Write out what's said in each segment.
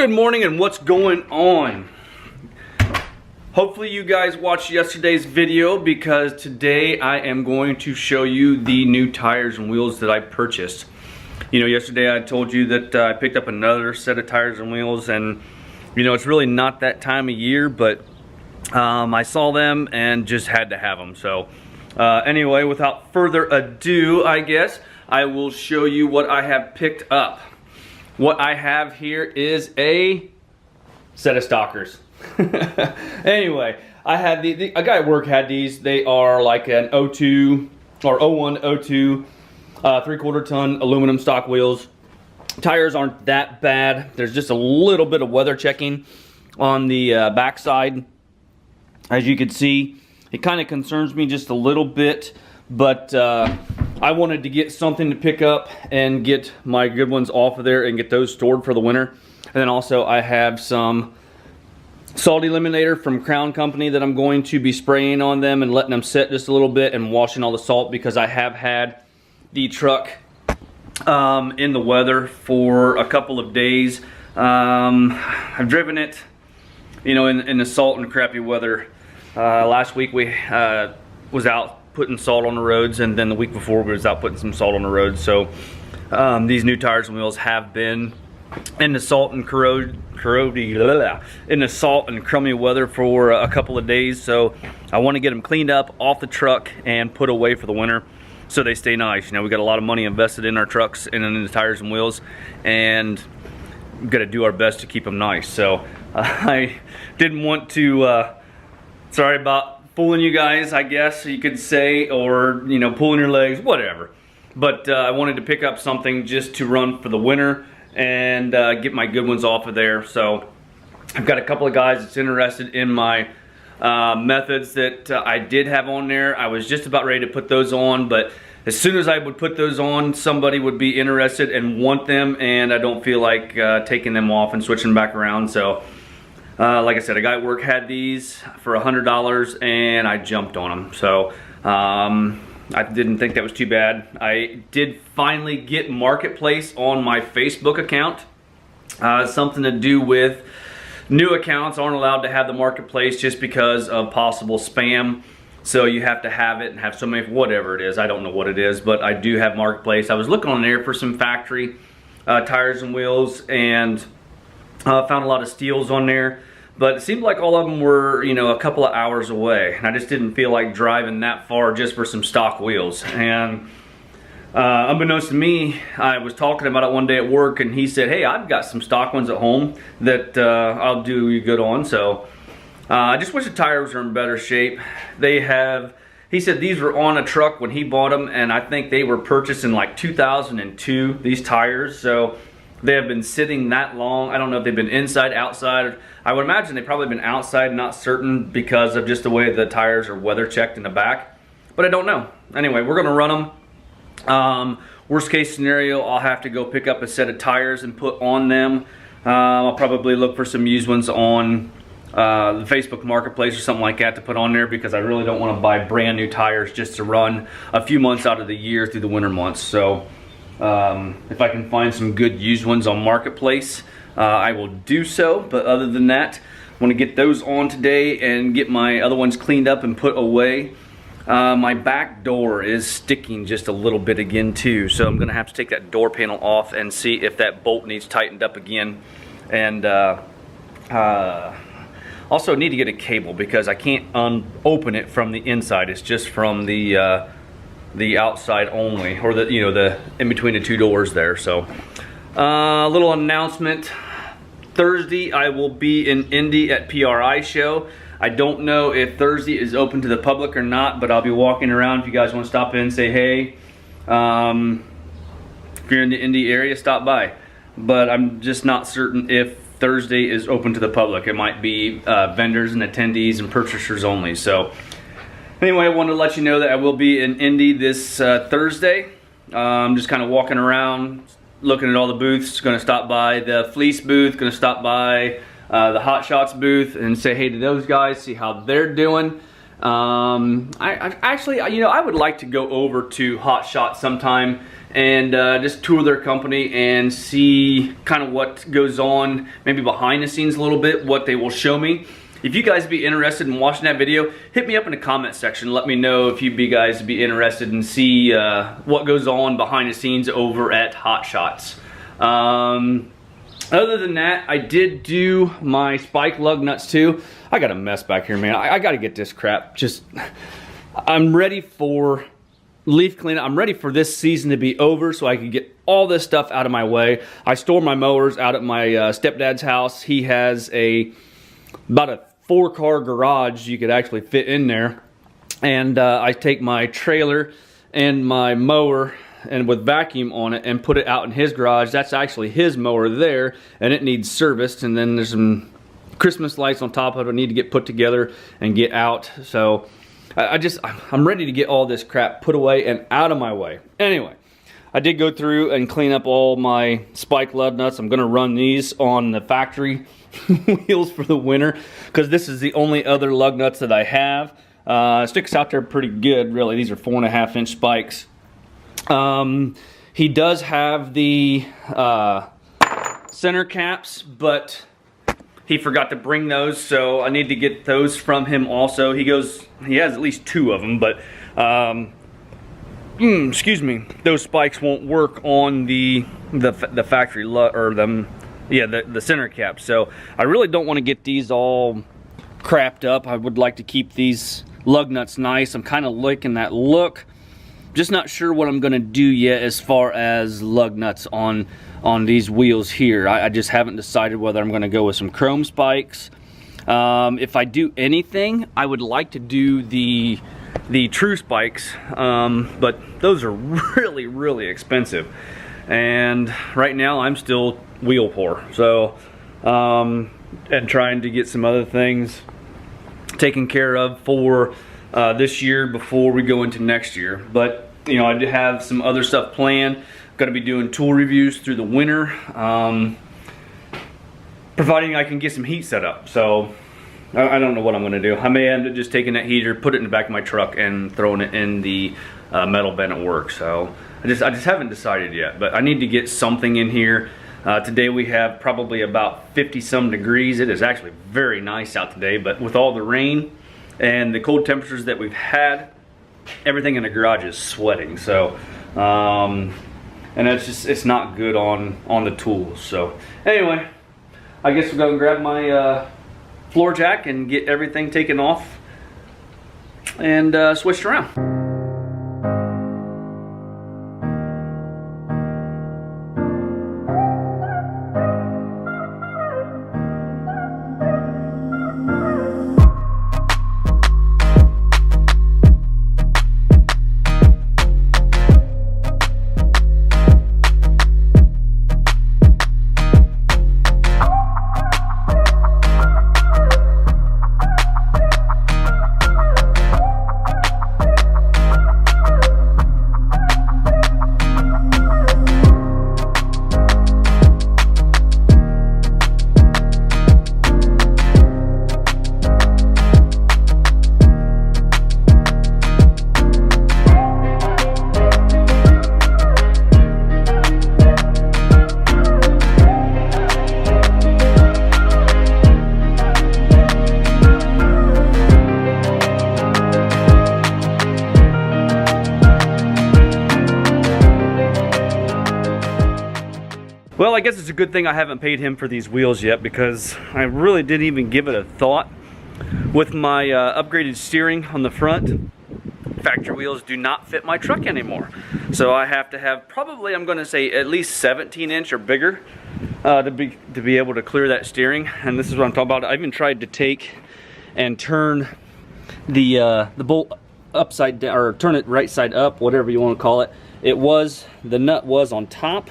Good morning, and what's going on? Hopefully you guys watched yesterday's video, because today I am going to show you the new tires and wheels that I purchased. You know, yesterday I told you that I picked up another set of tires and wheels, and you know, it's really not that time of year, but I saw them and just had to have them. So anyway, without further ado, I guess I will show you what I have picked up. What I have here is a set of Stalkers. Anyway, I had a guy at work had these. They are like an 02 or 01, 02, 3/4 ton aluminum stock wheels. Tires aren't that bad. There's just a little bit of weather checking on the backside. As you can see, it kind of concerns me just a little bit, but I wanted to get something to pick up and get my good ones off of there and get those stored for the winter. And then also I have some salt eliminator from Crown Company that I'm going to be spraying on them and letting them set just a little bit and washing all the salt, because I have had the truck in the weather for a couple of days. I've driven it, you know, in the salt and crappy weather. Last week we was out putting salt on the roads, and then the week before we was out putting some salt on the roads. So these new tires and wheels have been in the salt and in the salt and crummy weather for a couple of days. So I want to get them cleaned up off the truck and put away for the winter, so they stay nice. You know, we got a lot of money invested in our trucks and in the tires and wheels, and we've got to do our best to keep them nice. So I didn't want to sorry about fooling you guys, I guess you could say, or you know, pulling your legs, whatever. But I wanted to pick up something just to run for the winter and get my good ones off of there. So I've got a couple of guys that's interested in my methods that I did have on there. I was just about ready to put those on, but as soon as I would put those on, somebody would be interested and want them, and I don't feel like taking them off and switching back around. So like I said, a guy at work had these for $100 and I jumped on them. So I didn't think that was too bad. I did finally get Marketplace on my Facebook account. Something to do with new accounts aren't allowed to have the Marketplace just because of possible spam. So you have to have it and have so many, whatever it is. I don't know what it is, but I do have Marketplace. I was looking on there for some factory tires and wheels, and found a lot of steals on there. But it seemed like all of them were, you know, a couple of hours away. And I just didn't feel like driving that far just for some stock wheels. And unbeknownst to me, I was talking about it one day at work, and he said, hey, I've got some stock ones at home that I'll do you good on. So I just wish the tires were in better shape. They have, he said these were on a truck when he bought them, and I think they were purchased in like 2002, these tires. So they have been sitting that long. I don't know if they've been inside, outside. I would imagine they've probably been outside, not certain, because of just the way the tires are weather checked in the back. But I don't know. Anyway, we're gonna run them. Worst case scenario, I'll have to go pick up a set of tires and put on them. I'll probably look for some used ones on the Facebook Marketplace or something like that to put on there, because I really don't want to buy brand new tires just to run a few months out of the year through the winter months. So if I can find some good used ones on Marketplace, I will do so. But other than that, I want to get those on today and get my other ones cleaned up and put away. My back door is sticking just a little bit again too, so I'm gonna have to take that door panel off and see if that bolt needs tightened up again. And also need to get a cable, because I can't open it from the inside. It's just from the outside only, or the, you know, the in between the two doors there. So a little announcement. Thursday I will be in Indy at PRI show. I don't know if Thursday is open to the public or not, but I'll be walking around. If you guys want to stop in and say hey, if you're in the Indy area, stop by. But I'm just not certain if Thursday is open to the public. It might be vendors and attendees and purchasers only. So anyway, I wanted to let you know that I will be in Indy this Thursday. I'm just kind of walking around, looking at all the booths. Going to stop by the fleece booth, going to stop by the Hot Shots booth and say hey to those guys, see how they're doing. I actually, you know, I would like to go over to Hot Shot sometime and just tour their company and see kind of what goes on, maybe behind the scenes a little bit, what they will show me. If you guys be interested in watching that video, hit me up in the comment section. Let me know if you guys be interested in see what goes on behind the scenes over at Hot Shots. Other than that, I did do my spike lug nuts too. I got a mess back here, man. I got to get this crap. I'm ready for leaf cleanup. I'm ready for this season to be over so I can get all this stuff out of my way. I store my mowers out at my stepdad's house. He has about a 4-car garage you could actually fit in there. And I take my trailer and my mower and with vacuum on it and put it out in his garage. That's actually his mower there, and it needs serviced. And then there's some Christmas lights on top of it need to get put together and get out. So I'm ready to get all this crap put away and out of my way. Anyway, I did go through and clean up all my spike lug nuts. I'm gonna run these on the factory wheels for the winter because this is the only other lug nuts that I have. Sticks out there pretty good, really. These are 4.5-inch spikes. He does have the center caps, but he forgot to bring those, so I need to get those from him also. He has at least 2 of them, but excuse me, those spikes won't work on the factory or the center cap. So I really don't want to get these all crapped up. I would like to keep these lug nuts nice. I'm kind of liking that look. Just not sure what I'm gonna do yet as far as lug nuts on these wheels here. I just haven't decided whether I'm gonna go with some chrome spikes. If I do anything, I would like to do the true spikes, but those are really, really expensive. And right now I'm still wheel poor. So, and trying to get some other things taken care of for this year before we go into next year. But you know, I do have some other stuff planned. Going to be doing tool reviews through the winter, providing I can get some heat set up. So I don't know what I'm going to do. I may end up just taking that heater, put it in the back of my truck, and throwing it in the metal bin at work. So I just haven't decided yet. But I need to get something in here. Today we have probably about 50-some degrees. It is actually very nice out today, but with all the rain and the cold temperatures that we've had, everything in the garage is sweating. So and it's not good on the tools. So anyway, I guess we'll go and grab my floor jack and get everything taken off and switched around. Well, I guess it's a good thing I haven't paid him for these wheels yet, because I really didn't even give it a thought. With my upgraded steering on the front, factory wheels do not fit my truck anymore. So I have to have probably, I'm going to say, at least 17-inch or bigger to be able to clear that steering. And this is what I'm talking about. I even tried to take and turn the bolt upside down, or turn it right side up, whatever you want to call it. The nut was on top.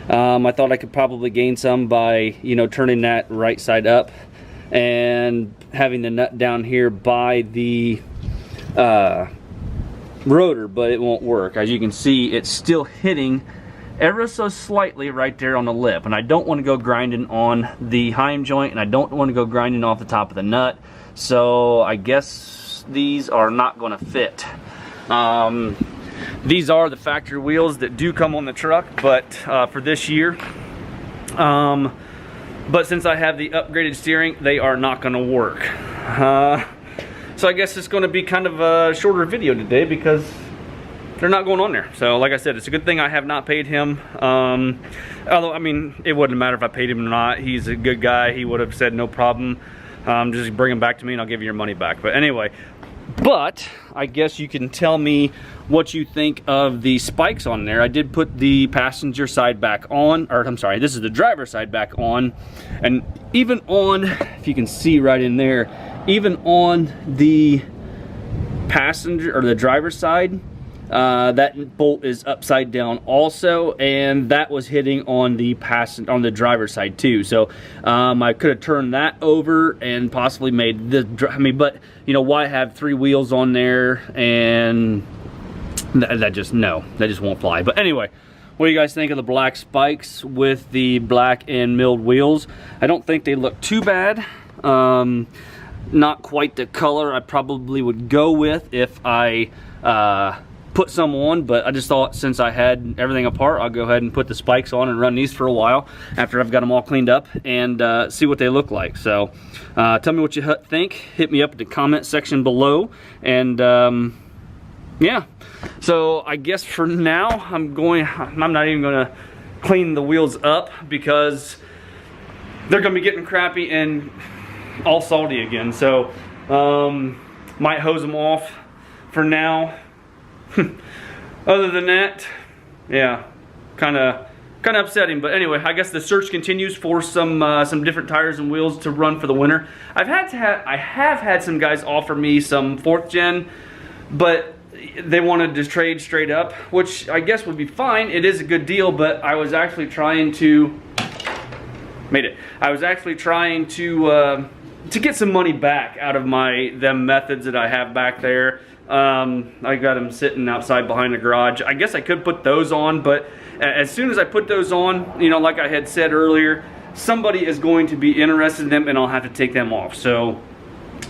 I thought I could probably gain some by, turning that right side up and having the nut down here by the rotor, but it won't work. As you can see, it's still hitting ever so slightly right there on the lip, and I don't want to go grinding on the heim joint, and I don't want to go grinding off the top of the nut. So I guess these are not going to fit. These are the factory wheels that do come on the truck, but for this year. But since I have the upgraded steering, they are not going to work. So I guess it's going to be kind of a shorter video today because they're not going on there. So like I said, it's a good thing I have not paid him. Although, I mean, it wouldn't matter if I paid him or not. He's a good guy. He would have said no problem. Just bring them back to me and I'll give you your money back. But anyway, but I guess you can tell me what you think of the spikes on there. I did put the passenger side back on, or I'm sorry, this is the driver's side back on. And even on, if you can see right in there, even on the passenger or the driver's side, that bolt is upside down also, and that was hitting on the driver's side too. So I could have turned that over and possibly made the, I mean, but you know, why have 3 wheels on there? And that just won't fly. But anyway, what do you guys think of the black spikes with the black and milled wheels? I don't think they look too bad. Not quite the color I probably would go with if I put some on, but I just thought since I had everything apart, I'll go ahead and put the spikes on and run these for a while after I've got them all cleaned up and see what they look like. So tell me what you think. Hit me up in the comment section below, and yeah. So I guess for now I'm not even gonna clean the wheels up because they're gonna be getting crappy and all salty again. So might hose them off for now. Other than that, yeah, kind of upsetting. But anyway, I guess the search continues for some different tires and wheels to run for the winter. I have had some guys offer me some 4th gen, but they wanted to trade straight up, which I guess would be fine. It is a good deal, but I was actually trying to get some money back out of them methods that I have back there. I got them sitting outside behind the garage. I guess I could put those on, but as soon as I put those on, you know, like I had said earlier, somebody is going to be interested in them and I'll have to take them off. So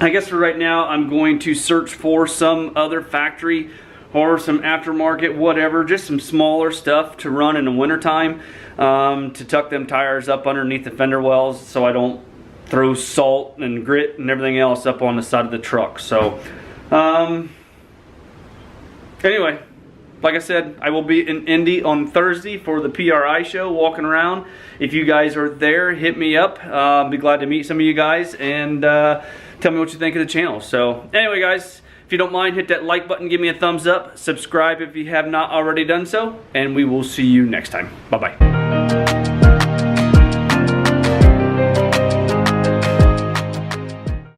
I guess for right now, I'm going to search for some other factory or some aftermarket, whatever, just some smaller stuff to run in the wintertime, to tuck them tires up underneath the fender wells so I don't throw salt and grit and everything else up on the side of the truck. So anyway, like I said, I will be in Indy on Thursday for the PRI show, walking around. If you guys are there, hit me up. I'll be glad to meet some of you guys and tell me what you think of the channel. So anyway, guys, if you don't mind, hit that like button, give me a thumbs up, subscribe if you have not already done so, and we will see you next time. Bye-bye.